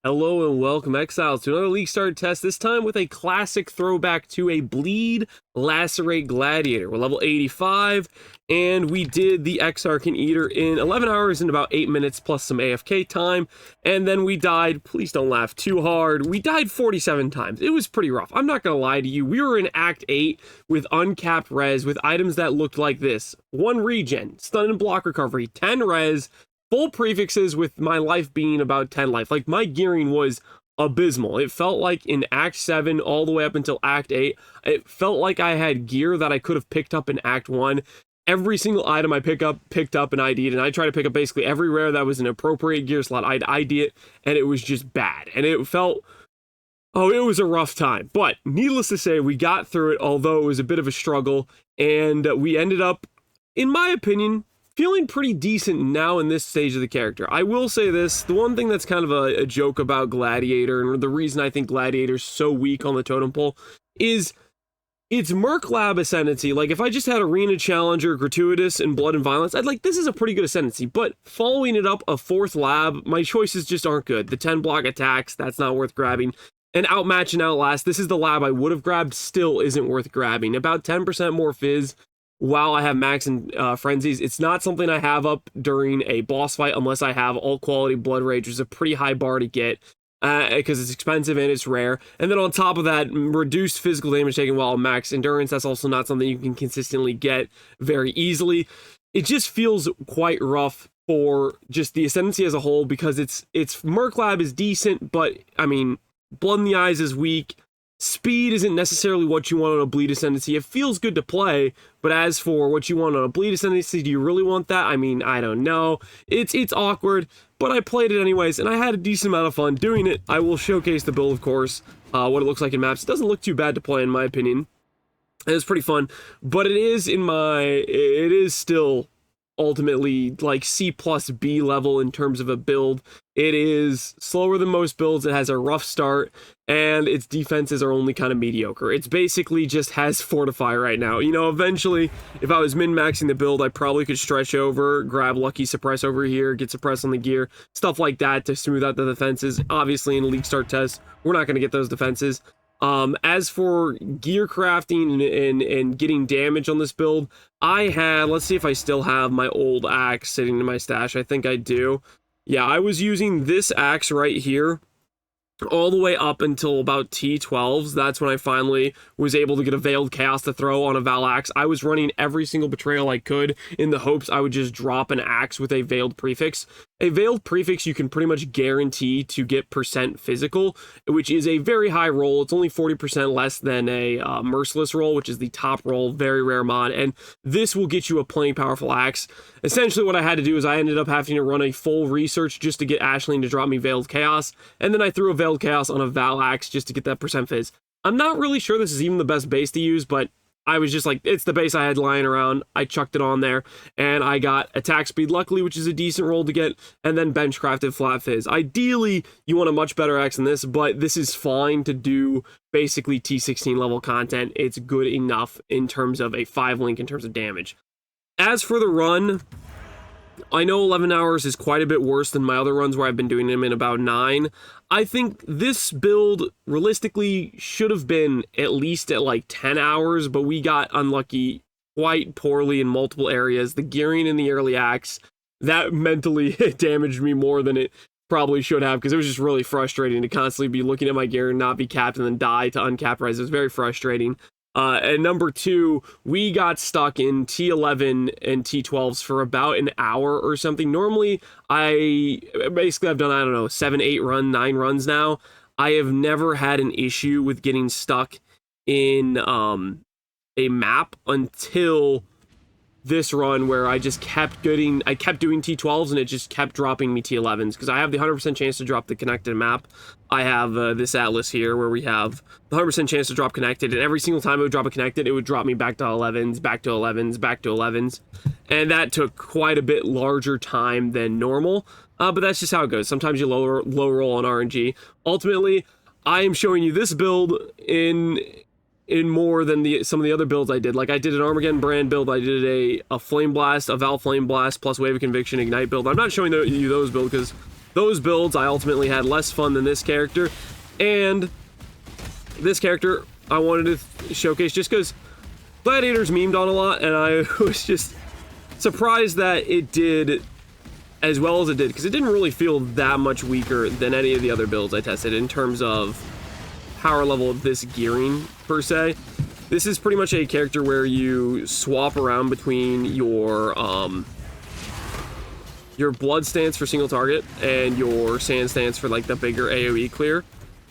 Hello and welcome, Exile, to another League Start test, this time with a classic throwback to a Bleed Lacerate Gladiator. We're level 85, and we did the Exarch and Eater in 11 hours and about 8 minutes plus some AFK time, and then we died, please don't laugh too hard, we died 47 times. It was pretty rough. I'm not gonna lie to you, we were in Act 8 with uncapped res with items that looked like this. 1 regen, stun and block recovery, 10 res, full prefixes with my life being about 10 life. Like, my gearing was abysmal. It felt like in Act 7 all the way up until Act 8, it felt like I had gear that I could have picked up in Act 1. Every single item I picked up and ID'd, and I tried to pick up basically every rare that was an appropriate gear slot. I'd ID it, and it was just bad. And it felt... oh, it was a rough time. But, needless to say, we got through it, although it was a bit of a struggle, and we ended up, in my opinion, feeling pretty decent now in this stage of the character. I will say this, the one thing that's kind of a joke about Gladiator, and the reason I think Gladiator's so weak on the totem pole, is its Merc Lab Ascendancy. Like, if I just had Arena Challenger, Gratuitous, and Blood and Violence, I'd like, this is a pretty good Ascendancy, but following it up a 4th lab, my choices just aren't good. The 10 block attacks, that's not worth grabbing. And Outmatch and Outlast, this is the lab I would have grabbed, still isn't worth grabbing. About 10% more fizz, while I have max and frenzies. It's not something I have up during a boss fight unless I have all quality blood rage, which is a pretty high bar to get because it's expensive and it's rare. And then on top of that, reduced physical damage taken while max endurance. That's also not something you can consistently get very easily. It just feels quite rough for just the Ascendancy as a whole, because its Merc Lab is decent, but I mean, Blood in the Eyes is weak. Speed isn't necessarily what you want on a Bleed Ascendancy. It feels good to play, but as for what you want on a Bleed Ascendancy, do you really want that? I mean, I don't know. It's awkward, but I played it anyways, and I had a decent amount of fun doing it. I will showcase the build, of course, what it looks like in maps. It doesn't look too bad to play, in my opinion. And it's pretty fun, but it is still ultimately like C plus B level in terms of a build. It is slower than most builds, it has a rough start, and its defenses are only kind of mediocre. It's basically just has Fortify right now. You know, eventually, if I was min-maxing the build, I probably could stretch over, grab Lucky Suppress over here, get Suppress on the gear, stuff like that to smooth out the defenses. Obviously, in a League Start test, we're not going to get those defenses. As for gear crafting and getting damage on this build, I had, let's see if I still have my old axe sitting in my stash. I think I do. Yeah, I was using this axe right here all the way up until about T12s. That's when I finally was able to get a Veiled Chaos to throw on a Val Axe. I was running every single Betrayal I could in the hopes I would just drop an axe with a Veiled Prefix. A Veiled Prefix you can pretty much guarantee to get percent physical, which is a very high roll. It's only 40% less than a Merciless roll, which is the top roll, very rare mod, and this will get you a plenty powerful axe. Essentially what I had to do is I ended up having to run a full research just to get Ashling to drop me Veiled Chaos, and then I threw a Veiled Chaos on a Val Axe just to get that percent fizz. I'm not really sure this is even the best base to use, but I was just like, it's the base I had lying around. I chucked it on there, and I got attack speed, luckily, which is a decent roll to get, and then bench crafted flat fizz. Ideally, you want a much better axe than this, but this is fine to do basically T16 level content. It's good enough in terms of a 5-link in terms of damage. As for the run, I know 11 hours is quite a bit worse than my other runs where I've been doing them in about 9. I think this build realistically should have been at least at like 10 hours, but we got unlucky quite poorly in multiple areas. The gearing in the early acts, that mentally damaged me more than it probably should have, because it was just really frustrating to constantly be looking at my gear and not be capped and then die to uncap res. It was very frustrating. And number 2, we got stuck in T11 and T12s for about an hour or something. Normally, I've done, I don't know, 7, 8 9 runs now. I have never had an issue with getting stuck in a map until this run, where I just kept doing T12s and it just kept dropping me T11s, because I have the 100% chance to drop the connected map. I have this atlas here where we have the 100% chance to drop connected, and every single time it would drop a connected, it would drop me back to 11s, back to 11s, back to 11s, and that took quite a bit larger time than normal, but that's just how it goes. Sometimes you low roll on RNG. Ultimately, I am showing you this build in more than some of the other builds I did. Like, I did an Armageddon brand build, I did a Flame Blast, a Val Flame Blast, plus Wave of Conviction Ignite build. I'm not showing you those builds because those builds, I ultimately had less fun than this character. And this character I wanted to showcase just because Gladiator's memed on a lot, and I was just surprised that it did as well as it did, because it didn't really feel that much weaker than any of the other builds I tested in terms of power level of this gearing, per se. This is pretty much a character where you swap around between your blood stance for single target and your sand stance for like the bigger AoE clear.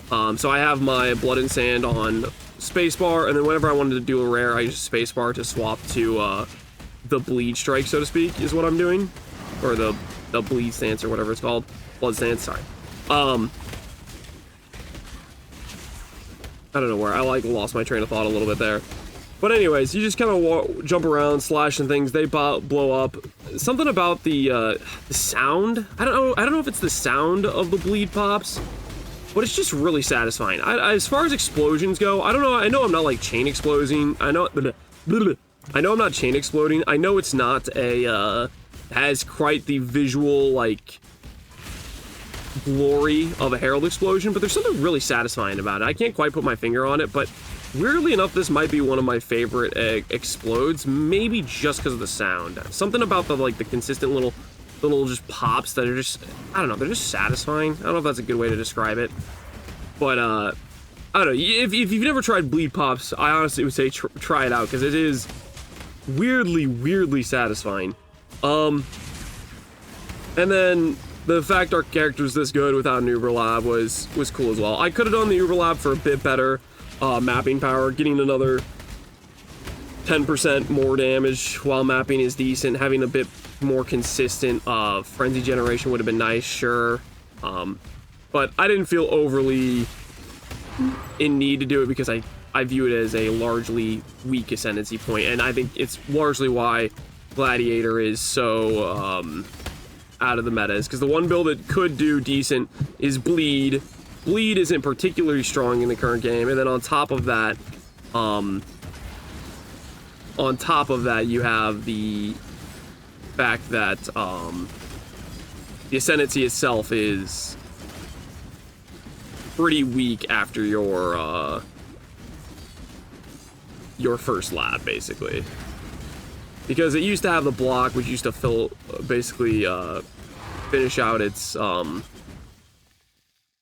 So I have my blood and sand on spacebar, and then whenever I wanted to do a rare, I use spacebar to swap to the bleed strike, so to speak, is what I'm doing, or the bleed stance or whatever it's called, blood stance. Sorry. I don't know where I lost my train of thought a little bit there. But anyways, you just kind of jump around, slashing things. They blow up. Something about the sound. I don't know if it's the sound of the bleed pops, but it's just really satisfying. As far as explosions go, I don't know. I know I'm not like chain exploding. I know I'm not chain exploding. I know it's not has quite the visual like glory of a herald explosion, but there's something really satisfying about it. I can't quite put my finger on it, but weirdly enough, this might be one of my favorite explodes, maybe just because of the sound. Something about the consistent little just pops that are just, I don't know, they're just satisfying. I don't know if that's a good way to describe it, but I don't know. If you've never tried bleed pops, I honestly would say try it out, because it is weirdly satisfying. And then the fact our character was this good without an Uber Lab was cool as well. I could have done the Uber Lab for a bit better mapping power. Getting another 10% more damage while mapping is decent. Having a bit more consistent frenzy generation would have been nice, sure. But I didn't feel overly in need to do it, because I view it as a largely weak ascendancy point, and I think it's largely why Gladiator is so out of the meta, is because the one build that could do decent is Bleed. Bleed isn't particularly strong in the current game, and then on top of that, you have the fact that the ascendancy itself is pretty weak after your first lab, basically. Because it used to have the block, which used to basically finish out its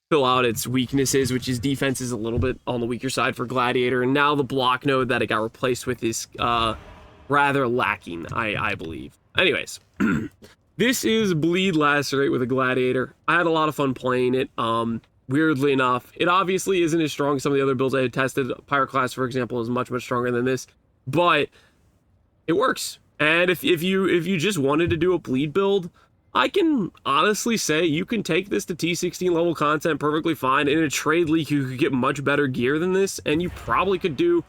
fill out its weaknesses, which is defense is a little bit on the weaker side for Gladiator, and now the block node that it got replaced with is rather lacking, I believe. Anyways, this is Bleed Lacerate with a Gladiator. I had a lot of fun playing it. Weirdly enough, it obviously isn't as strong as some of the other builds I had tested. Pyroclast, for example, is much stronger than this, but it works. And if you just wanted to do a bleed build, I can honestly say you can take this to T16 level content perfectly fine. In a trade league, you could get much better gear than this, and you probably could do,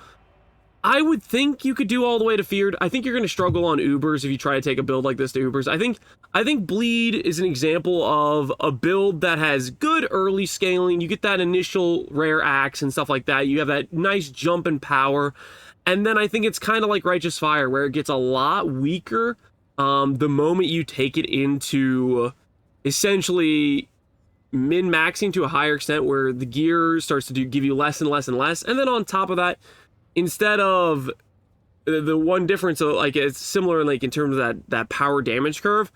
I would think you could do all the way to Feared. I think you're going to struggle on Ubers if you try to take a build like this to Ubers. I think Bleed is an example of a build that has good early scaling. You get that initial rare axe and stuff like that. You have that nice jump in power. And then I think it's kind of like Righteous Fire, where it gets a lot weaker the moment you take it into essentially min-maxing to a higher extent, where the gear starts to give you less and less and less. And then on top of that, instead of the one difference, like it's similar like in terms of that power damage curve,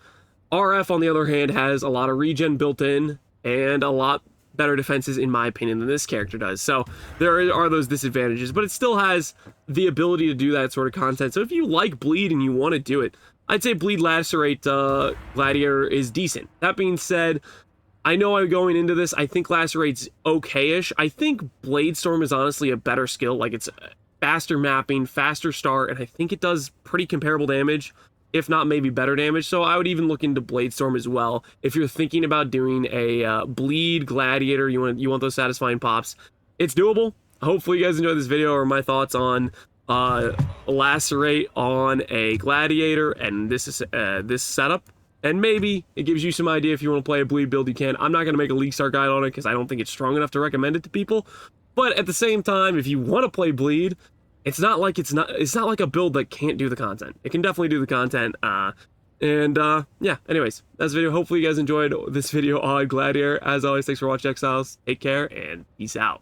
RF on the other hand has a lot of regen built in and a lot better defenses in my opinion than this character does. So there are those disadvantages, but it still has the ability to do that sort of content. So if you like Bleed and you want to do it, I'd say Bleed Lacerate Gladiator is decent. That being said, I know I'm going into this, I think Lacerate's okay-ish. I think Bladestorm is honestly a better skill. Like, it's faster mapping, faster start, and I think it does pretty comparable damage, if not maybe better damage. So I would even look into Bladestorm as well. If you're thinking about doing a Bleed Gladiator, you want those satisfying pops, it's doable. Hopefully you guys enjoyed this video, or my thoughts on Lacerate on a Gladiator and this setup. And maybe it gives you some idea if you want to play a Bleed build, you can. I'm not going to make a League Start guide on it because I don't think it's strong enough to recommend it to people. But at the same time, if you want to play Bleed, it's not like a build that can't do the content. It can definitely do the content. And yeah, anyways, that's the video. Hopefully you guys enjoyed this video on Gladiator. As always, thanks for watching, Exiles. Take care and peace out.